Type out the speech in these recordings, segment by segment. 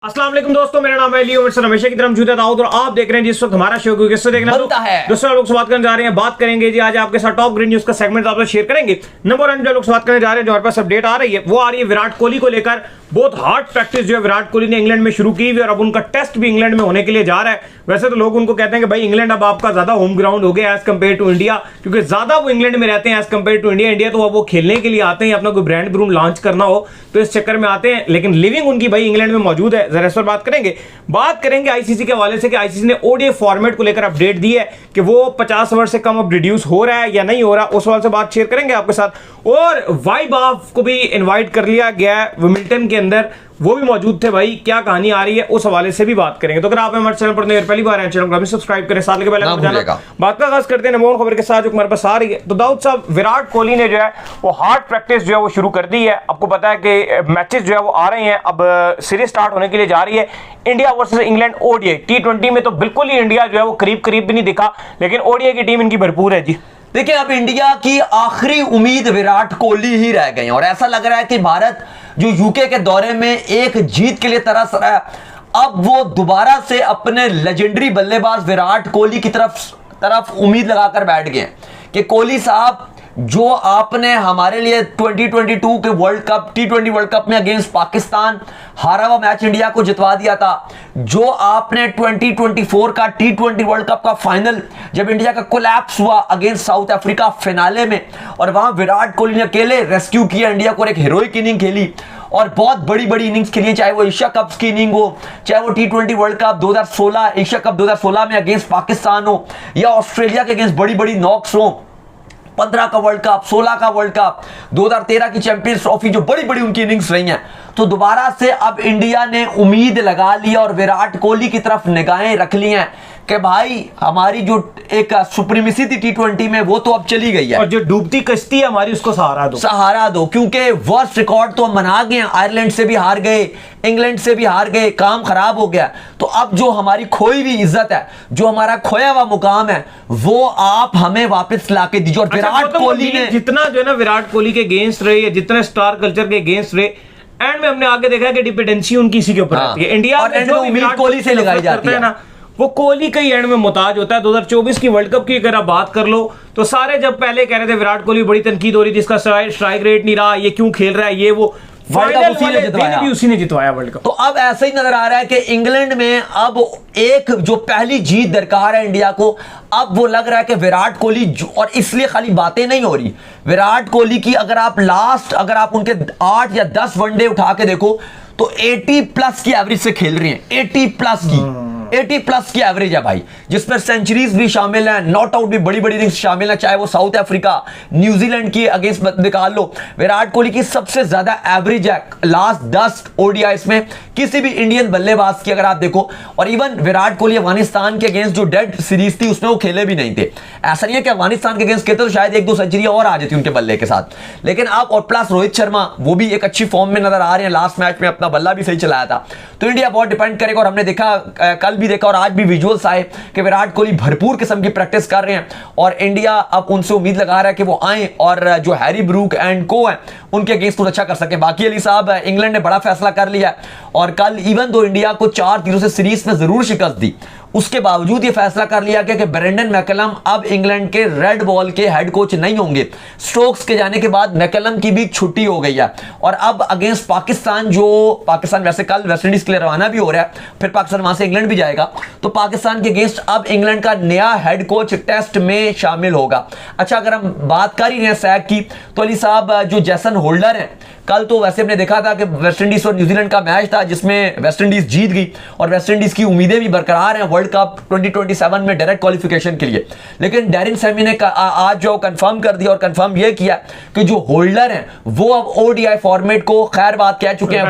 अस्सलाम वालेकुम दोस्तों, मेरा नाम है लियो मिर्सर, हमेशा की तरह मौजूद है दाऊद और आप देख रहे हैं जिस वक्त हमारा शो को किससे देखना बनता है। दूसरा लोग से बात करने जा रहे हैं, बात करेंगे जी आज आपके साथ टॉप ग्रीन न्यूज का सेगमेंट आप लोग शेयर करेंगे। नंबर 1 जो लोग से बात करने जा रहे हैं, जो हमारे पास अपडेट आ रही है वो आ रही है विराट कोहली को लेकर। बहुत हार्ड प्रैक्टिस जो है विराट कोहली ने इंग्लैंड में शुरू की हुई और अब उनका टेस्ट भी इंग्लैंड में होने के लिए जा रहा है। वैसे तो लोग उनको कहते हैं कि भाई इंग्लैंड अब आपका ज्यादा होम ग्राउंड हो गया एज कंपेयर टू इंडिया, क्योंकि ज्यादा वो इंग्लैंड में रहते हैं as compare to India. India तो अब वो खेलने के लिए आते हैं, अपना कोई ब्रांड ब्रूम लॉन्च करना हो तो इस चक्कर में आते हैं, लेकिन लिविंग उनकी भाई इंग्लैंड में मौजूद है। जरा इस पर बात करेंगे आईसीसी के हवाले से कि आईसीसी ने ओडीआई फॉर्मेट को लेकर अपडेट दी है कि वो 50 ओवर से कम अब रिड्यूस हो रहा है या नहीं हो रहा, उस सवाल से बात शेयर करेंगे आपके साथ। और वाइब ऑफ को भी इनवाइट कर लिया गया है विमिल्टन के अंदर, वो भी मौजूद थे। भाई क्या कहानी आ रही है उस हवाले से भी बात करेंगे। तो अगर आप हमारे चैनल पर नए पहली बार हैं, चैनल को सब्सक्राइब करें, साथ के पहले बात का आगाज करते हैं नंबर 1 खबर के साथ जो हमारे पास आ रही है। तो दाऊद साहब, विराट कोहली ने जो है वो हार्ड प्रैक्टिस जो है वो शुरू कर दी है। आपको पता है कि मैचेस जो है वो आ रहे हैं, अब सीरीज स्टार्ट होने के लिए जा रही है। India versus England ODI T20 में तो बिल्कुल ही इंडिया जो है वो करीब भी नहीं दिखा, लेकिन ओडीआई की टीम इनकी भरपूर है जी। देखिए, अब इंडिया की आखिरी उम्मीद विराट कोहली ही रह गए और ऐसा लग रहा है कि भारत जो यूके के दौरे में एक जीत के लिए तरस रहा है, अब वो दोबारा से अपने लेजेंडरी बल्लेबाज विराट कोहली की तरफ उम्मीद लगाकर बैठ गए कि कोहली साहब, जो आपने हमारे लिए 2022 के world cup T20 world cup में अगेंस्ट पाकिस्तान हारा हुआ मैच इंडिया को जितवा दिया था, जो आपने 2024 का T20 वर्ल्ड कप का फाइनल जब इंडिया का कोलैप्स हुआ अगेंस्ट साउथ अफ्रीका फिनाले में, और वहां विराट कोहली ने अकेले रेस्क्यू किया इंडिया को और एक हीरोइक इनिंग खेली और बहुत बड़ी इनिंग्स खेली, चाहे वो एशिया कप की इनिंग हो, चाहे वो T20 world cup 2016, Asia cup 2016 में अगेंस्ट पाकिस्तान हो, या ऑस्ट्रेलिया के अगेंस्ट बड़ी नॉक्स हो, 15 का वर्ल्ड कप, 16 का वर्ल्ड कप, 2013 की चैंपियंस ट्रॉफी, जो बड़ी उनकी इनिंग्स रही हैं। तो दोबारा से अब इंडिया ने उम्मीद लगा ली और विराट कोहली की तरफ निगाहें रख ली हैं कि भाई हमारी जो एक सुप्रीमेसी थी T20 में वो तो अब चली गई है, और जो डूबती कश्ती है हमारी उसको सहारा दो, क्योंकि वर्स्ट रिकॉर्ड तो हम बना गए, आयरलैंड से भी हार गए, इंग्लैंड से भी हार गए, काम खराब हो गया। तो अब जो हमारी खोई हुई इज्जत है, जो हमारा खोया हुआ मुकाम है, वो आप हमें वापस लाके दीजिए। और विराट कोहली ने जितना जो है ना विराट कोहली के अगेंस्ट रहे या जितने स्टार कल्चर के अगेंस्ट रहे, एंड में हमने आगे देखा है कि डिपेंडेंसी उनकी इसी के ऊपर रहती है। इंडिया में जो विराट कोहली से लगाई जाती है ना, वो कोहली का ही एंड में मुताज होता है। 2024 की वर्ल्ड कप की अगर आप बात कर लो तो सारे जब पहले कह रहे थे विराट कोहली बड़ी तनकीद हो रही थी, इसका स्ट्राइक रेट नहीं रहा, ये क्यों खेल रहा है, ये वो उसी ने जितवाया वर्ल्ड कप। तो अब ऐसा ही नजर आ रहा है कि इंग्लैंड में अब एक जो पहली जीत दरकार है इंडिया को, अब वो लग रहा है कि विराट कोहली, और इसलिए खाली बातें नहीं हो रही, विराट कोहली की अगर आप उनके 8 या 10 वनडे उठा के देखो तो 80 प्लस की एवरेज से खेल रही हैं, 80 प्लस की एवरेज है भाई, जिसमें सेंचुरीज भी शामिल हैं, नॉट आउट भी बड़ी इनिंग्स शामिल हैं, चाहे वो साउथ अफ्रीका, न्यूजीलैंड की अगेंस्ट निकाल लो। विराट कोहली की सबसे ज्यादा एवरेज है लास्ट 10 ओडीआईस में किसी भी इंडियन बल्लेबाज की अगर आप देखो। और इवन विराट कोहली अफगानिस्तान के अगेंस्ट जो डेड सीरीज थी उसमें वो खेले भी नहीं थे। ऐसा नहीं है कि अफगानिस्तान के अगेंस्ट खेलते तो शायद 1-2 सेंचुरी और आ जाती उनके बल्ले के साथ, लेकिन अब और प्लस रोहित शर्मा वो भी एक अच्छी फॉर्म में नजर आ रहे हैं, लास्ट मैच में अपना बल्ला भी सही चलाया था। तो इंडिया बहुत डिपेंड करेगा, और हमने देखा कल भी देखा और आज भी विजुअल्स आए कि विराट कोहली भरपूर किस्म की प्रैक्टिस कर रहे हैं, और इंडिया अब उनसे उम्मीद लगा रहा है कि वो आए और जो हैरी ब्रूक एंड को हैं उनके अगेंस्ट कुछ अच्छा कर सके। बाकी अली साहब, इंग्लैंड ने बड़ा फैसला कर लिया और कल इवन दो इंडिया को 4-0 से सीरीज में जरूर शिकस्त दी, उसके बावजूद ये फैसला कर लिया गया कि ब्रेंडन मैकलम अब इंग्लैंड के रेड बॉल के हेड कोच नहीं होंगे। स्टोक्स के जाने के बाद मैकलम की भी छुट्टी हो गई है, और अब अगेंस्ट पाकिस्तान, जो पाकिस्तान वैसे कल वेस्ट इंडीज के लिए रवाना भी हो रहा है, फिर पाकिस्तान वहां से इंग्लैंड भी जाएगा, तो पाकिस्तान के अगेंस्ट अब इंग्लैंड का नया हेड कोच टेस्ट में शामिल होगा। अच्छा, अगर हम बात कर ही रहे हैं सैक की, तो अली साहब जो जैसन होल्डर है, कल तो वैसे हमने देखा था कि वेस्ट इंडीज और न्यूजीलैंड का मैच था जिसमें वेस्ट इंडीज जीत गई, और वेस्ट इंडीज की उम्मीदें भी बरकरार हैं वर्ल्ड कप 2027 में डायरेक्ट क्वालिफिकेशन के लिए। लेकिन डैरिन सैमी ने आज जो कंफर्म कर दिया और कंफर्म यह किया कि जो होल्डर हैं वो अब ओडीआई फॉर्मेट को खैर बात कह चुके हैं।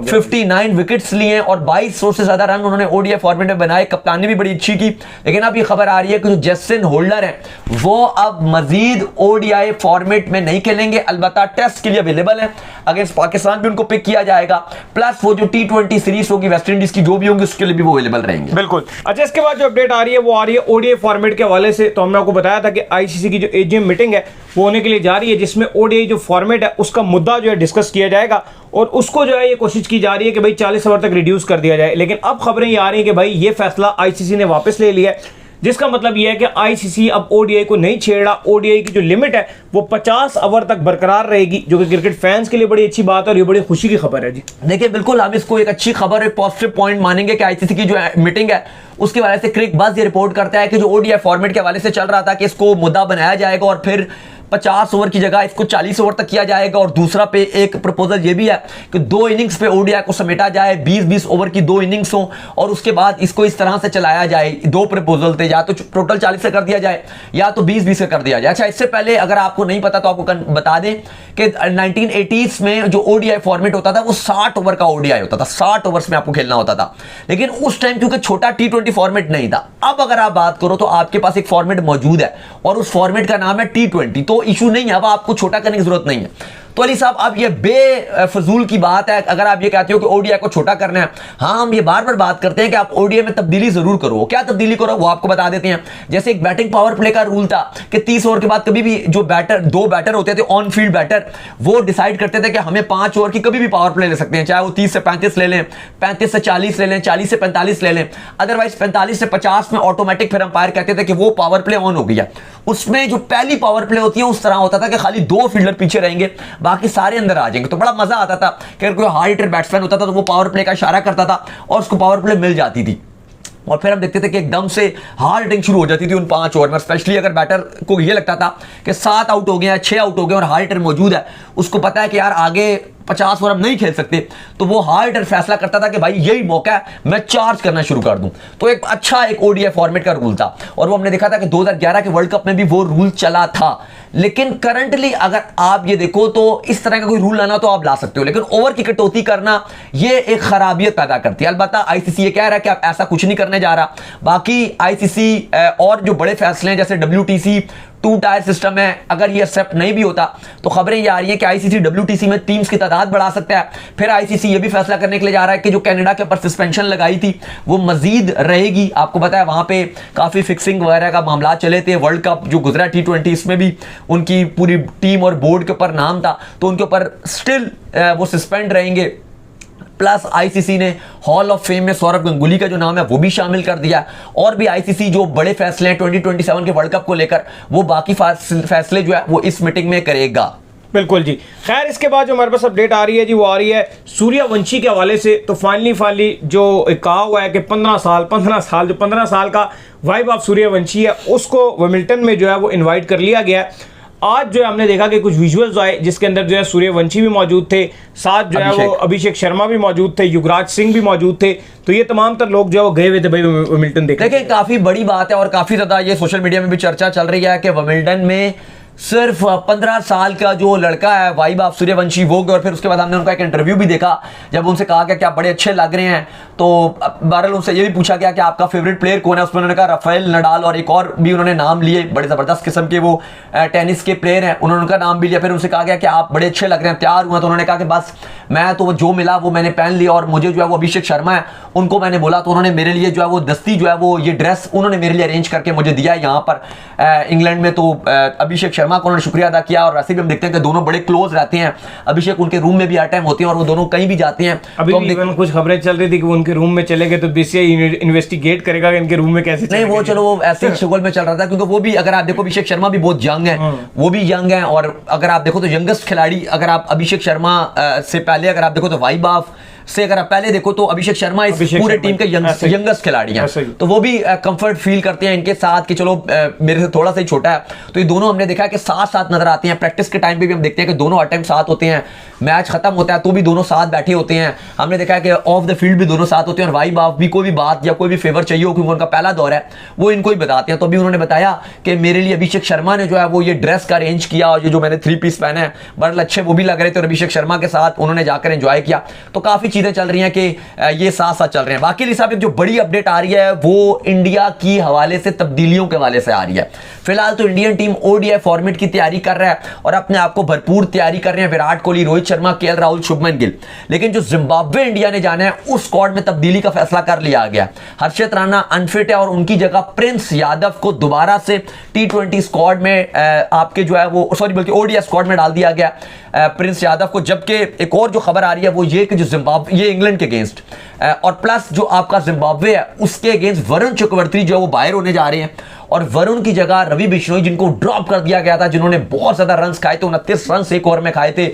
159 विकेट्स लिए और 2200 से ज्यादा रन उन्होंने ओडीआई फॉर्मेट में बनाए, कप्तानी भी बड़ी अच्छी की। लेकिन अब ये खबर आ रही है कि जो जैसन होल्डर है वो अब मजीद ओडीआई फॉर्मेट में नहीं खेलेंगे, अलबत्ता टेस्ट के लिए अवेलेबल है, अगेंस्ट पाकिस्तान भी उनको पिक किया जाएगा, प्लस वो जो T20 सीरीज होगी वेस्ट इंडीज की जो भी होंगी उसके लिए भी वो अवेलेबल रहेंगे। बिल्कुल। अच्छा, इसके बाद जो अपडेट आ रही है वो आ रही है ओडीआई फॉर्मेट के हवाले से। तो हमने आपको बताया था कि आईसीसी की जो एजीएम मीटिंग है वो होने के लिए जा रही है, जिसमें ओडीआई जो फॉर्मेट है उसका मुद्दा जो है डिस्कस किया जाएगा और उसको जो है ये कोशिश की जा रही है कि भाई 40 ओवर तक रिड्यूस कर दिया जाए। लेकिन अब खबरें ये आ रही है कि भाई ये फैसला आईसीसी ने वापस ले लिया है, जिसका मतलब यह है कि आईसीसी अब ओडीआई को नहीं छेड़ा। ओडीआई की जो लिमिट है वो 50 ओवर तक बरकरार रहेगी, जो कि क्रिकेट फैंस के लिए बड़ी अच्छी बात है और ये बड़ी खुशी की खबर है जी। देखिए बिल्कुल हम इसको एक अच्छी खबर, एक पॉजिटिव पॉइंट मानेंगे कि आईसीसी की जो मीटिंग है उसके हवाले से क्रिक बस ये रिपोर्ट करता है कि जो ओडीआई फॉर्मेट के हवाले से चल रहा था कि इसको मुद्दा बनाया जाएगा और फिर 50 ओवर की जगह इसको 40 ओवर तक किया जाएगा। और दूसरा पे एक प्रपोजल ये भी है कि 2 इनिंग्स पे ओडीआई को समेटा जाए, 20-20 ओवर की 2 इनिंग्स हो और उसके बाद इसको इस तरह से चलाया जाए। 2 प्रपोजल थे, या तो टोटल 40 से कर दिया जाए या तो 20-20 से कर दिया जाए। अच्छा, इससे पहले अगर आपको नहीं पता तो आपको बता दें कि 1980s में जो ओडीआई फॉर्मेट होता था वो 60 ओवर का ओडीआई होता था, 60 ओवर्स में आपको खेलना होता था। लेकिन उस टाइम क्योंकि छोटा T20 फॉर्मेट नहीं था। अब अगर आप बात करो तो आपके पास एक फॉर्मेट मौजूद है और उस फॉर्मेट का नाम है T20, तो इशू नहीं है, अब आपको छोटा करने की जरूरत नहीं है। तो अली साहब अब ये बेफजूल की बात है अगर आप ये कहते हो कि ओडीआई को छोटा करना है। हाँ, हम ये बार बार बात करते हैं कि आप ओडीआई में तब्दीली जरूर करो। क्या तब्दीली करो वो आपको बता देते हैं। जैसे एक बैटिंग पावर प्ले का रूल था कि 30 ओवर के बाद कभी भी जो बैटर 2 बैटर होते थे ऑन फील्ड बैटर, वो डिसाइड करते थे कि हमें 5 ओवर की कभी भी पावर प्ले ले सकते हैं, चाहे वो 30 से 35 ले लें, 35 से 40 ले लें, 40 से 45 ले लें। अदरवाइज 45 से 50 में ऑटोमेटिक फिर अंपायर कहते थे कि वो पावर प्ले ऑन हो गया। उसमें जो पहली पावर प्ले होती है उस तरह होता था कि खाली 2 फील्डर पीछे रहेंगे, बाकी सारे अंदर आ जाएंगे। तो बड़ा मजा आता था कि अगर कोई हार्ड हिटर बैट्समैन होता था तो वो पावर प्ले का इशारा करता था और उसको पावर प्ले मिल जाती थी। और फिर हम देखते थे कि एकदम से हार्ड हिटिंग शुरू हो जाती थी उन 5 ओवर में, स्पेशली अगर बैटर को ये लगता था कि 7 आउट हो गए हैं, 6 आउट हो गए और हार्ड हिटर मौजूद है, उसको पता है कि यार आगे 50 ओवर अब नहीं खेल सकते, तो वो हार्ड हिटर फैसला करता था कि भाई यही मौका है, मैं चार्ज करना शुरू कर दूं। तो एक अच्छा एक ओडीआई फॉर्मेट का रूल था और वो हमने देखा था कि 2011 के वर्ल्ड कप में भी वो रूल चला था। लेकिन करंटली अगर आप ये देखो तो इस तरह का कोई रूल लाना तो आप ला सकते हो, लेकिन ओवर की कटौती करना ये एक खराबियत पैदा करती है। अलबत्ता आईसीसी ये कह रहा है कि आप ऐसा कुछ नहीं करने जा रहा। बाकी आईसीसी और जो बड़े फैसले हैं जैसे WTC 2 टायर सिस्टम है, अगर ये एक्सेप्ट नहीं भी होता तो खबरें ये आ रही है कि आईसीसी WTC में टीम्स की तादाद बढ़ा सकता है। फिर आईसीसी ये भी फैसला करने के लिए जा रहा है कि जो कनाडा के ऊपर सस्पेंशन लगाई थी वो मजीद रहेगी। आपको पता है वहां पे काफी फिक्सिंग वगैरह का मामला चले थे। वर्ल्ड कप जो गुजरा T20 इसमें भी उनकी पूरी टीम और बोर्ड के ऊपर नाम था, तो उनके ऊपर स्टिल वो सस्पेंड रहेंगे। प्लस आईसीसी ने हॉल ऑफ फेम में सौरव गंगुली का जो नाम है वो भी शामिल कर दिया। और भी आईसीसी जो बड़े फैसले हैं 2027 के वर्ल्ड कप को लेकर वो बाकी फैसले जो है वो इस मीटिंग में करेगा। बिल्कुल जी। खैर, इसके बाद जो हमारे पास अपडेट आ रही है जी वो आ रही है सूर्यवंशी के हवाले से। तो फाइनली जो कहा हुआ है कि 15 साल का वाइब ऑफ सूर्यवंशी है उसको विमिल्टन में जो है वो इनवाइट कर लिया गया है। आज जो है हमने देखा कि कुछ विजुअल्स आए जिसके अंदर जो है सूर्यवंशी भी मौजूद थे, साथ जो है वो अभिषेक शर्मा भी मौजूद थे, युवराज सिंह भी मौजूद थे। तो ये तमाम तर लोग जो है वो गए हुए थे भाई विमिल्टन देखने। देखिए काफी बड़ी बात है और काफी ज्यादा ये सोशल मीडिया में भी चर्चा चल रही है कि विमिल्टन में सिर्फ 15 साल का जो लड़का है वाइब ऑफ सूर्यवंशी वो गए। और फिर उसके बाद हमने उनका एक इंटरव्यू भी देखा जब उनसे कहा गया कि आप बड़े अच्छे लग रहे हैं। तो बहरहाल उनसे ये भी पूछा गया कि आपका फेवरेट प्लेयर कौन है। उसमें उन्होंने कहा राफेल नडाल और एक और भी उन्होंने नाम लिए, बड़े जबरदस्त किस्म के वो टेनिस के प्लेयर हैं, उन्होंने उनका नाम भी लिया। फिर उनसे कहा गया कि आप बड़े अच्छे लग रहे हैं, तैयार हुआ। तो उन्होंने कहा कि बस मैं तो जो मिला वो मैंने पहन लिया और मुझे जो है वो अभिषेक शर्मा है उनको मैंने बोला तो उन्होंने मेरे लिए जो है वो दस्ती जो है वो ये ड्रेस उन्होंने मेरे लिए अरेंज करके मुझे दिया है यहाँ पर इंग्लैंड में। तो अभिषेक शर्मा को उन्होंने शुक्रिया अदा किया। और वैसे भी हम देखते हैं कि दोनों बड़े क्लोज रहते हैं। अभिषेक उनके रूम में भी हर टाइम होते हैं और वो दोनों कहीं भी जाते हैं। अभी तो कुछ खबरें चल रही थी कि वो उनके रूम में चले गए तो बीसीसीआई इन्वेस्टिगेट करेगा कि इनके रूम में कैसे नहीं। वो चलो वो ऐसे शुगल में चल रहा था क्योंकि वो भी अगर आप देखो अभिषेक शर्मा भी बहुत यंग है, वो भी यंग है। और अगर आप देखो तो यंगेस्ट खिलाड़ी अगर आप अभिषेक शर्मा से पहले अगर आप देखो तो वाइब ऑफ से अगर आप पहले देखो तो अभिषेक शर्मा इस पूरे टीम के यंगेस्ट खिलाड़ी हैं। तो वो भी कंफर्ट फील करते हैं इनके साथ कि चलो मेरे से थोड़ा सा ही छोटा है। तो ये दोनों हमने देखा है कि साथ साथ नजर आते हैं। प्रैक्टिस के टाइम पे भी हम देखते हैं कि दोनों हर टाइम साथ होते हैं। मैच खत्म होता है तो भी दोनों साथ बैठे होते हैं। हमने देखा है कि ऑफ द फील्ड भी दोनों साथ होते हैं। और वाइब ऑफ भी कोई भी बात या कोई भी फेवर चाहिए हो क्योंकि उनका पहला दौर है वो इनको ही बताते हैं। तो अभी उन्होंने बताया कि मेरे लिए अभिषेक शर्मा ने जो है वो ये ड्रेस का अरेंज किया और ये जो मैंने 3 पीस पहना है बड़े अच्छे वो भी लग रहे थे और अभिषेक शर्मा के साथ उन्होंने जाकर एंजॉय किया। तो काफी चीजें चल रही हैं कि ये साथ साथ चल रहे हैं। बाकी साहब एक जो बड़ी अपडेट आ रही है वो इंडिया की हवाले से, तब्दीलियों के हवाले से आ रही है। फिलहाल तो इंडियन टीम ओडीआई फॉर्मेट की तैयारी कर रहा है और अपने आप को भरपूर तैयारी कर रहे हैं विराट कोहली, रोहित शर्मा, केएल राहुल, शुभमन गिल। लेकिन जो जिम्बाब्वे इंडिया ने जाना है उस स्क्वाड में तब्दीली का फैसला कर लिया गया। हर्षित राणा अनफिट है और उनकी जगह प्रिंस यादव को दोबारा से T20 स्क्वाड में आपके जो है वो सॉरी बल्कि ओडीआई स्क्वाड में डाल दिया गया प्रिंस यादव को। जबकि एक और जो खबर आ रही है वो ये कि जो जिम्बाब्वे, ये इंग्लैंड के अगेंस्ट और प्लस जो आपका जिम्बाब्वे है उसके अगेंस्ट वरुण चक्रवर्ती जो है वो बाहर होने जा रहे हैं और वरुण की जगह रवि बिश्नोई जिनको ड्रॉप कर दिया गया था, जिन्होंने बहुत ज्यादा रन खाए थे, 29 रन एक ओवर में खाए थे,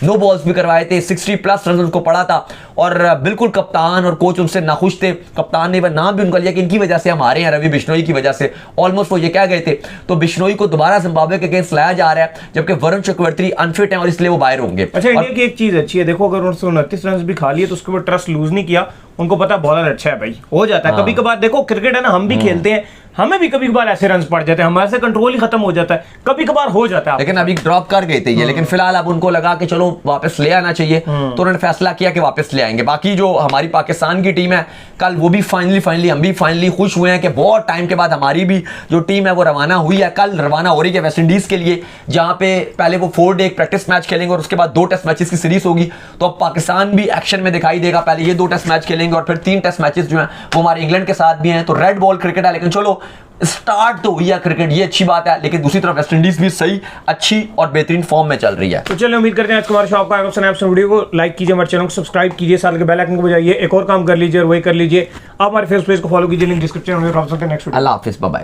नो बॉल्स भी करवाए थे, 60+ रन उनको पड़ा था और बिल्कुल कप्तान और कोच उनसे नाखुश थे। कप्तान ने वह नाम भी उनका लिया कि इनकी वजह से हम हारे हैं, रवि बिश्नोई की वजह से, ऑलमोस्ट वो ये कह गए थे। तो बिश्नोई को दोबारा जिम्बाब्वे के अगेंस्ट लाया जा रहा है जबकि वरुण चक्रवर्ती अनफिट है और इसलिए वो बाहर होंगे। अच्छा, इंडिया की एक चीज अच्छी है, देखो अगर उनसे 29 रन भी खा लिए तो उसके ऊपर ट्रस्ट लूज नहीं किया, उनको पता बॉलर अच्छा है भाई, हो जाता है। कभी कभार देखो क्रिकेट है ना, हम भी खेलते हैं, हमें भी कभी कभार ऐसे रन पड़ जाते हैं, हमारे से कंट्रोल ही खत्म हो जाता है, कभी कभार हो जाता है। लेकिन अभी ड्रॉप कर गए थे ये, लेकिन फिलहाल अब उनको लगा कि चलो वापस ले आना चाहिए तो उन्होंने फैसला किया कि वापस ले आएंगे। बाकी जो हमारी पाकिस्तान की टीम है कल वो भी फाइनली हम भी फाइनली खुश हुए हैं कि बहुत टाइम के बाद हमारी भी जो टीम है वो रवाना हुई है। कल रवाना हो रही है वेस्ट इंडीज के लिए, जहां पे पहले वो 4 डे प्रैक्टिस मैच खेलेंगे और उसके बाद 2 टेस्ट मैचेस की सीरीज होगी। तो अब पाकिस्तान भी एक्शन में दिखाई देगा, पहले ये 2 टेस्ट मैच खेलेंगे और फिर 3 टेस्ट मैचेस जो हैं वो हमारे इंग्लैंड के साथ भी हैं। तो रेड बॉल क्रिकेट है, लेकिन चलो स्टार्ट तो हुई है क्रिकेट, ये अच्छी बात है। लेकिन दूसरी तरफ वेस्ट इंडीज भी सही, अच्छी और बेहतरीन फॉर्म में चल रही है। तो चलिए उम्मीद करते हैं आज हमारे शो आपका वीडियो को लाइक कीजिए, हमारे चैनल को सब्सक्राइब कीजिए, साथ के बेल आइकन को बजाइए, एक और काम कर लीजिए और वही कर लीजिए, आप हमारे फेसबुक पेज को फॉलो कीजिए, लिंक डिस्क्रिप्शन में। नेक्स्ट वीडियो, अल्लाह हाफिज़, बाय बाय।